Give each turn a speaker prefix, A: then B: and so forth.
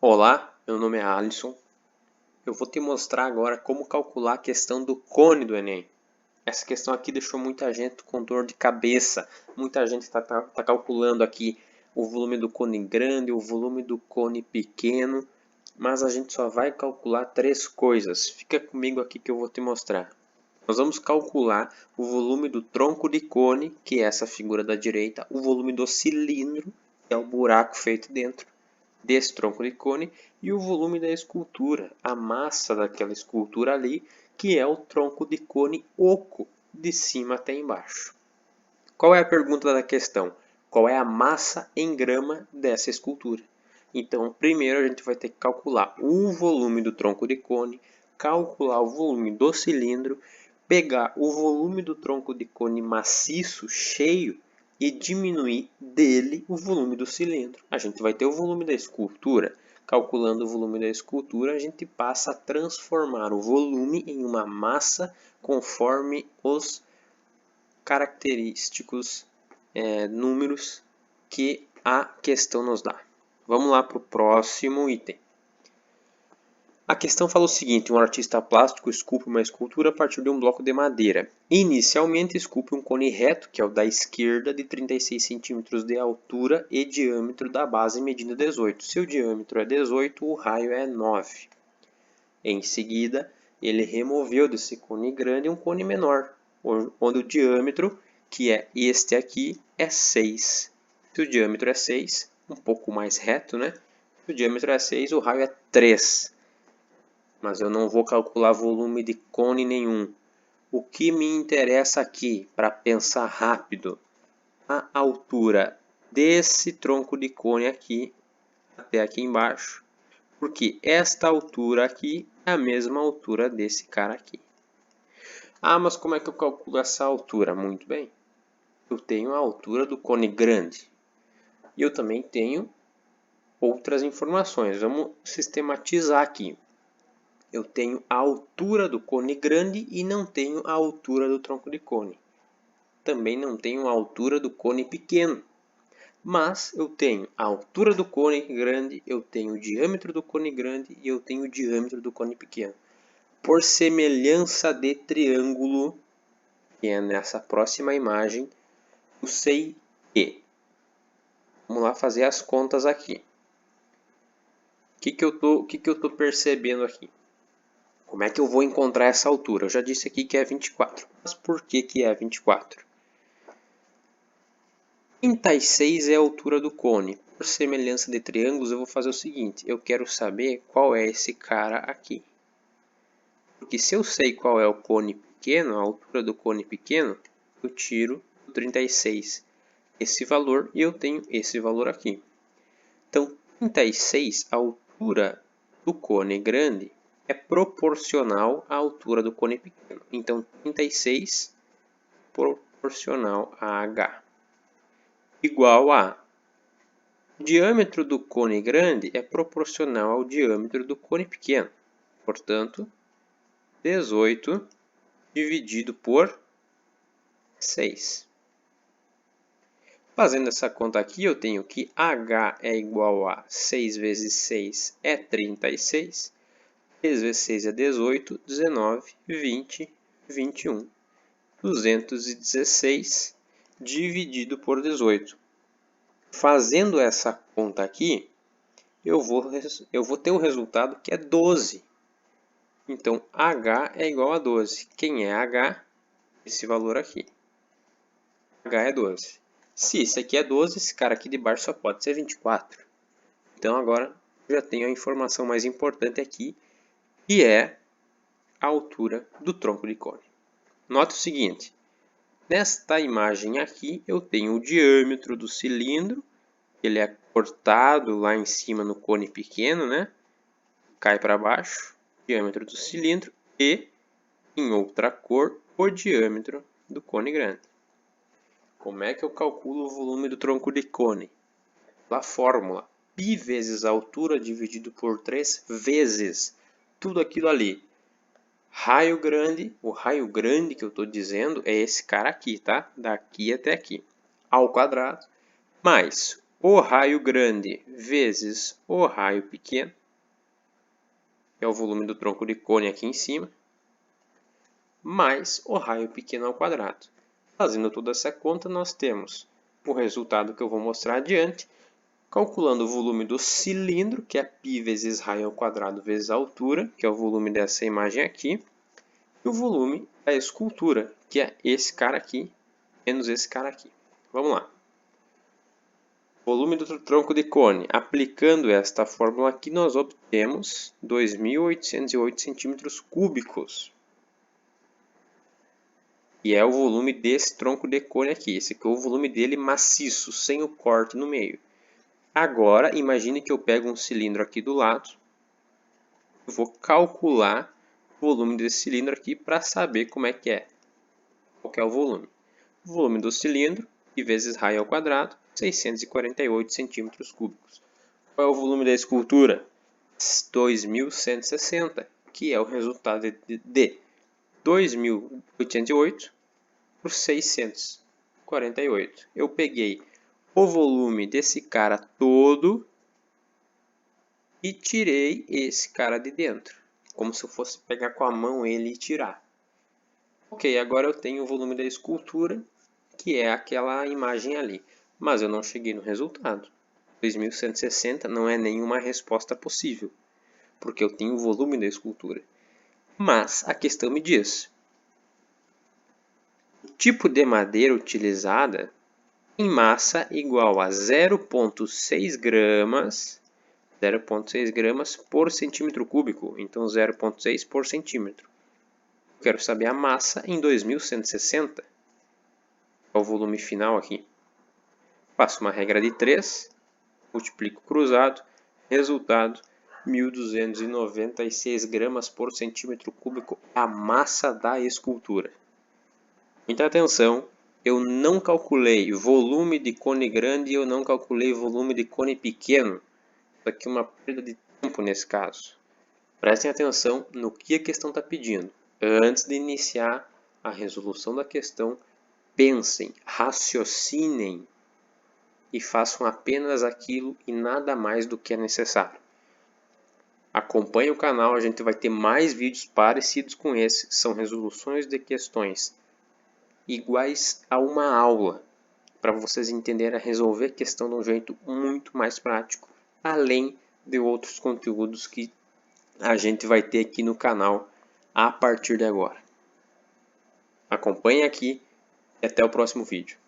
A: Olá, meu nome é Alisson. Eu vou te mostrar agora como calcular a questão do cone do Enem. Essa questão aqui deixou muita gente com dor de cabeça. Muita gente está calculando aqui o volume do cone grande, o volume do cone pequeno. Mas a gente só vai calcular três coisas. Fica comigo aqui que eu vou te mostrar. Nós vamos calcular o volume do tronco de cone, que é essa figura da direita, o volume do cilindro, que é o buraco feito dentro desse tronco de cone, e o volume da escultura, a massa daquela escultura ali, que é o tronco de cone oco, de cima até embaixo. Qual é a pergunta da questão? Qual é a massa em grama dessa escultura? Então, primeiro a gente vai ter que calcular o volume do tronco de cone, calcular o volume do cilindro, pegar o volume do tronco de cone maciço, cheio, e diminuir dele o volume do cilindro. A gente vai ter o volume da escultura. Calculando o volume da escultura, a gente passa a transformar o volume em uma massa conforme os característicos números que a questão nos dá. Vamos lá para o próximo item. A questão fala o seguinte: um artista plástico esculpe uma escultura a partir de um bloco de madeira. Inicialmente esculpe um cone reto, que é o da esquerda, de 36 cm de altura e diâmetro da base medindo 18. Se o diâmetro é 18, o raio é 9. Em seguida, ele removeu desse cone grande um cone menor, onde o diâmetro, que é este aqui, é 6. Se o diâmetro é 6, um pouco mais reto, né? Se o diâmetro é 6, o raio é 3. Mas eu não vou calcular volume de cone nenhum. O que me interessa aqui, para pensar rápido, a altura desse tronco de cone aqui até aqui embaixo, porque esta altura aqui é a mesma altura desse cara aqui. Ah, mas como é que eu calculo essa altura? Muito bem. Eu tenho a altura do cone grande. E eu também tenho outras informações. Vamos sistematizar aqui. Eu tenho a altura do cone grande e não tenho a altura do tronco de cone. Também não tenho a altura do cone pequeno. Mas eu tenho a altura do cone grande, eu tenho o diâmetro do cone grande e eu tenho o diâmetro do cone pequeno. Por semelhança de triângulo, que é nessa próxima imagem, eu sei que. Vamos lá fazer as contas aqui. O que eu tô percebendo aqui? Como é que eu vou encontrar essa altura? Eu já disse aqui que é 24. Mas por que é 24? 36 é a altura do cone. Por semelhança de triângulos, eu vou fazer o seguinte. Eu quero saber qual é esse cara aqui. Porque se eu sei qual é o cone pequeno, a altura do cone pequeno, eu tiro o 36. Esse valor e eu tenho esse valor aqui. Então, 36, a altura do cone grande, é proporcional à altura do cone pequeno. Então, 36 proporcional a H. Igual a o diâmetro do cone grande é proporcional ao diâmetro do cone pequeno. Portanto, 18 dividido por 6. Fazendo essa conta aqui, eu tenho que H é igual a 6 vezes 6 é 36. 3 vezes 6 é 18, 19, 20, 21. 216 dividido por 18. Fazendo essa conta aqui, eu vou ter um resultado que é 12. Então, H é igual a 12. Quem é H? Esse valor aqui. H é 12. Se esse aqui é 12, esse cara aqui de baixo só pode ser 24. Então, agora eu já tenho a informação mais importante aqui, que é a altura do tronco de cone. Note o seguinte. Nesta imagem aqui, eu tenho o diâmetro do cilindro. Ele é cortado lá em cima no cone pequeno, né? Cai para baixo. Diâmetro do cilindro e, em outra cor, o diâmetro do cone grande. Como é que eu calculo o volume do tronco de cone? A fórmula π vezes a altura dividido por 3 vezes tudo aquilo ali. Raio grande, o raio grande que eu estou dizendo é esse cara aqui, tá? Daqui até aqui, ao quadrado, mais o raio grande vezes o raio pequeno, que é o volume do tronco de cone aqui em cima, mais o raio pequeno ao quadrado. Fazendo toda essa conta, nós temos o resultado que eu vou mostrar adiante, calculando o volume do cilindro, que é π vezes raio ao quadrado vezes a altura, que é o volume dessa imagem aqui, e o volume da escultura, que é esse cara aqui, menos esse cara aqui. Vamos lá. Volume do tronco de cone. Aplicando esta fórmula aqui, nós obtemos 2.808 centímetros cúbicos. E é o volume desse tronco de cone aqui. Esse aqui é o volume dele maciço, sem o corte no meio. Agora, imagine que eu pego um cilindro aqui do lado. Eu vou calcular o volume desse cilindro aqui para saber como é que é. Qual que é o volume? O volume do cilindro, π vezes raio ao quadrado, 648 centímetros cúbicos. Qual é o volume da escultura? 2.160, que é o resultado de 2.808 por 648. Eu peguei o volume desse cara todo e tirei esse cara de dentro, como se eu fosse pegar com a mão ele e tirar. Ok, agora eu tenho o volume da escultura, que é aquela imagem ali, mas eu não cheguei no resultado. 2.160 não é nenhuma resposta possível, porque eu tenho o volume da escultura. Mas a questão me diz, o tipo de madeira utilizada em massa igual a 0,6 gramas, 0,6 gramas por centímetro cúbico, então 0,6 por centímetro. Eu quero saber a massa em 2.160, é o volume final aqui. Faço uma regra de 3, multiplico cruzado, resultado 1.296 gramas por centímetro cúbico, a massa da escultura. Muita atenção, eu não calculei volume de cone grande e eu não calculei volume de cone pequeno. Isso aqui é uma perda de tempo nesse caso. Prestem atenção no que a questão está pedindo. Antes de iniciar a resolução da questão, pensem, raciocinem e façam apenas aquilo e nada mais do que é necessário. Acompanhe o canal, a gente vai ter mais vídeos parecidos com esse, são resoluções de questões iguais a uma aula, para vocês entenderem a resolver a questão de um jeito muito mais prático, além de outros conteúdos que a gente vai ter aqui no canal a partir de agora. Acompanhe aqui e até o próximo vídeo.